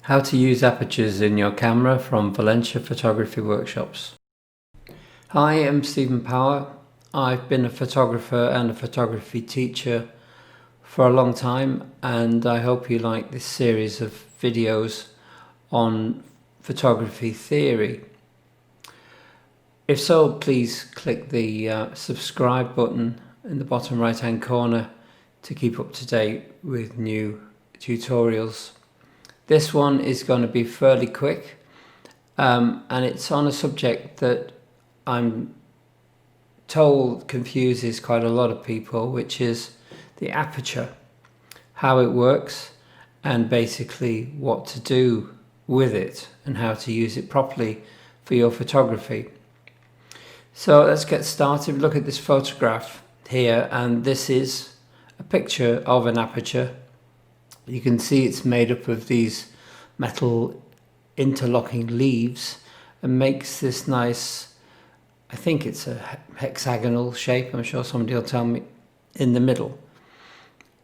How to use apertures in your camera from Valentia Photography Workshops. Hi, I'm Stephen Power. I've been a photographer and a photography teacher for a long time, and I hope you like this series of videos on photography theory. If so, please click the subscribe button in the bottom right hand corner to keep up to date with new tutorials. This one is going to be fairly quick, and it's on a subject that I'm told confuses quite a lot of people, which is the aperture, how it works, and basically what to do with it and how to use it properly for your photography. So let's get started. Look at this photograph here, and this is a picture of an aperture. You can see it's made up of these metal interlocking leaves and makes this nice, I think it's a hexagonal shape, I'm sure somebody will tell me, in the middle.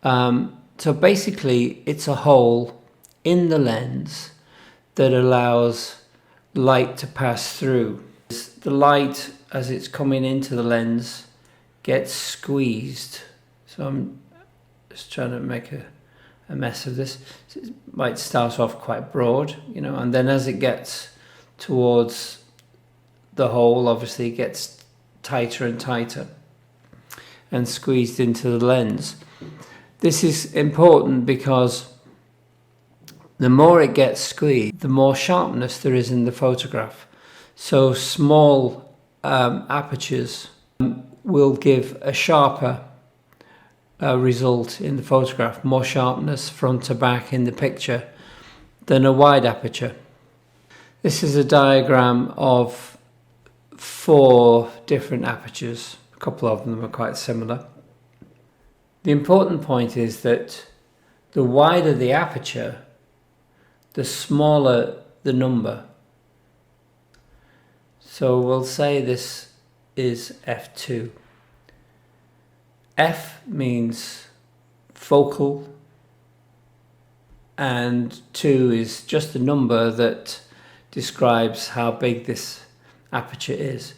So basically it's a hole in the lens that allows light to pass through. The light, as it's coming into the lens, gets squeezed. So I'm just trying to make a mess of this. So it might start off quite broad, and then as it gets towards the hole, obviously it gets tighter and tighter and squeezed into the lens. This is important because the more it gets squeezed, the more sharpness there is in the photograph. So small apertures will give a sharper result in the photograph, more sharpness front to back in the picture than a wide aperture. This is a diagram of 4 different apertures. A couple of them are quite similar. The important point is that the wider the aperture, the smaller the number. So we'll say this is f2. F means focal, and 2 is just a number that describes how big this aperture is.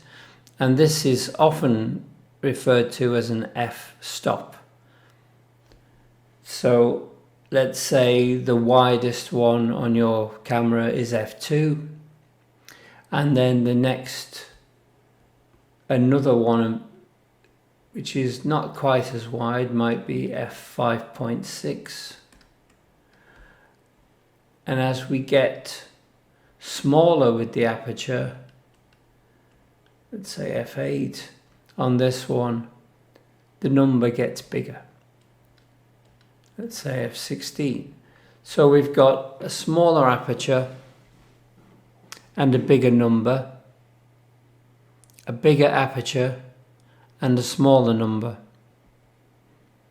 And this is often referred to as an f-stop. So let's say the widest one on your camera is f2, and then the next, another one which is not quite as wide, might be f5.6. And as we get smaller with the aperture, let's say f8, on this one, the number gets bigger. Let's say f16. So we've got a smaller aperture and a bigger number, a bigger aperture and a smaller number.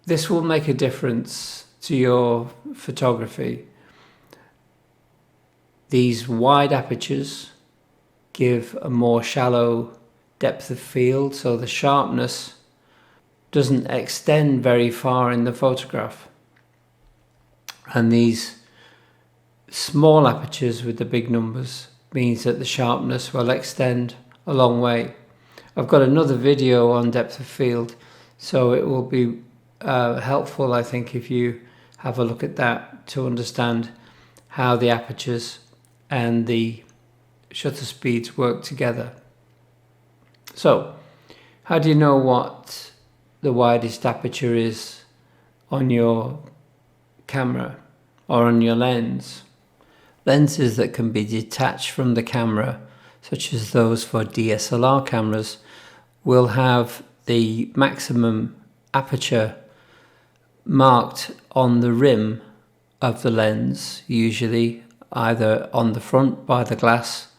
This will make a difference to your photography. These wide apertures give a more shallow depth of field, so the sharpness doesn't extend very far in the photograph. And these small apertures with the big numbers means that the sharpness will extend a long way. I've got another video on depth of field, so it will be helpful, I think, if you have a look at that to understand how the apertures and the shutter speeds work together. So, how do you know what the widest aperture is on your camera or on your lens? Lenses that can be detached from the camera, such as those for DSLR cameras, will have the maximum aperture marked on the rim of the lens, usually either on the front by the glass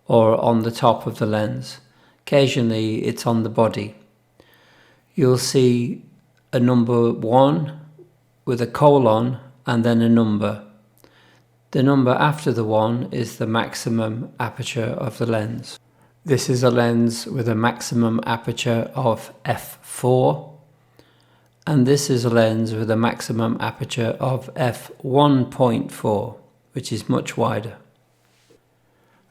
or on the top of the lens. Occasionally it's on the body. You'll see a number 1 with a colon and then a number. The number after the 1 is the maximum aperture of the lens. This is a lens with a maximum aperture of f4, and this is a lens with a maximum aperture of f1.4, which is much wider.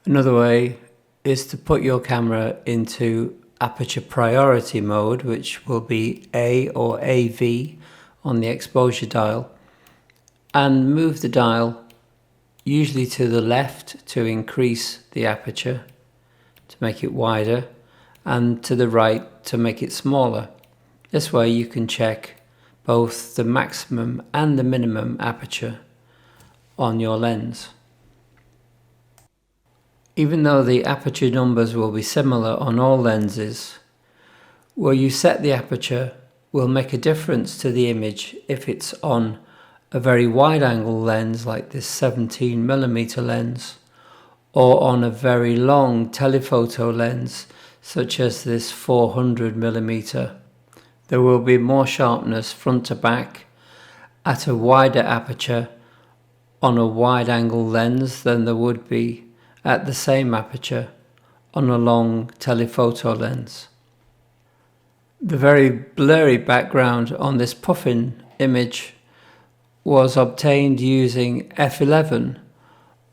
Another way is to put your camera into aperture priority mode, which will be A or AV on the exposure dial, and move the dial usually to the left to increase the aperture, to make it wider, and to the right to make it smaller. This way you can check both the maximum and the minimum aperture on your lens. Even though the aperture numbers will be similar on all lenses, where you set the aperture will make a difference to the image if it's on a very wide angle lens like this 17mm lens, or on a very long telephoto lens such as this 400mm. There will be more sharpness front to back at a wider aperture on a wide angle lens than there would be at the same aperture on a long telephoto lens. The very blurry background on this puffin image was obtained using f11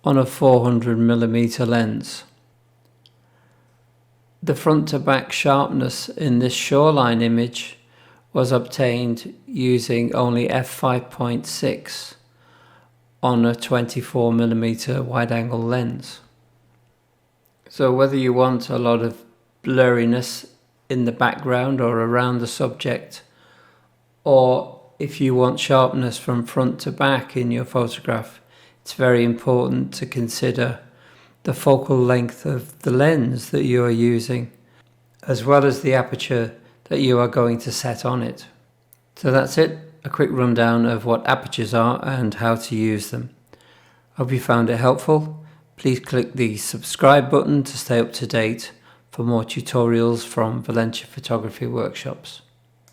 on a 400mm lens. The front to back sharpness in this shoreline image was obtained using only f5.6 on a 24mm wide angle lens. So whether you want a lot of blurriness in the background or around the subject, or if you want sharpness from front to back in your photograph, it's very important to consider the focal length of the lens that you are using, as well as the aperture that you are going to set on it. So that's it, a quick rundown of what apertures are and how to use them. Hope you found it helpful. Please click the subscribe button to stay up to date for more tutorials from Valentia Photography Workshops.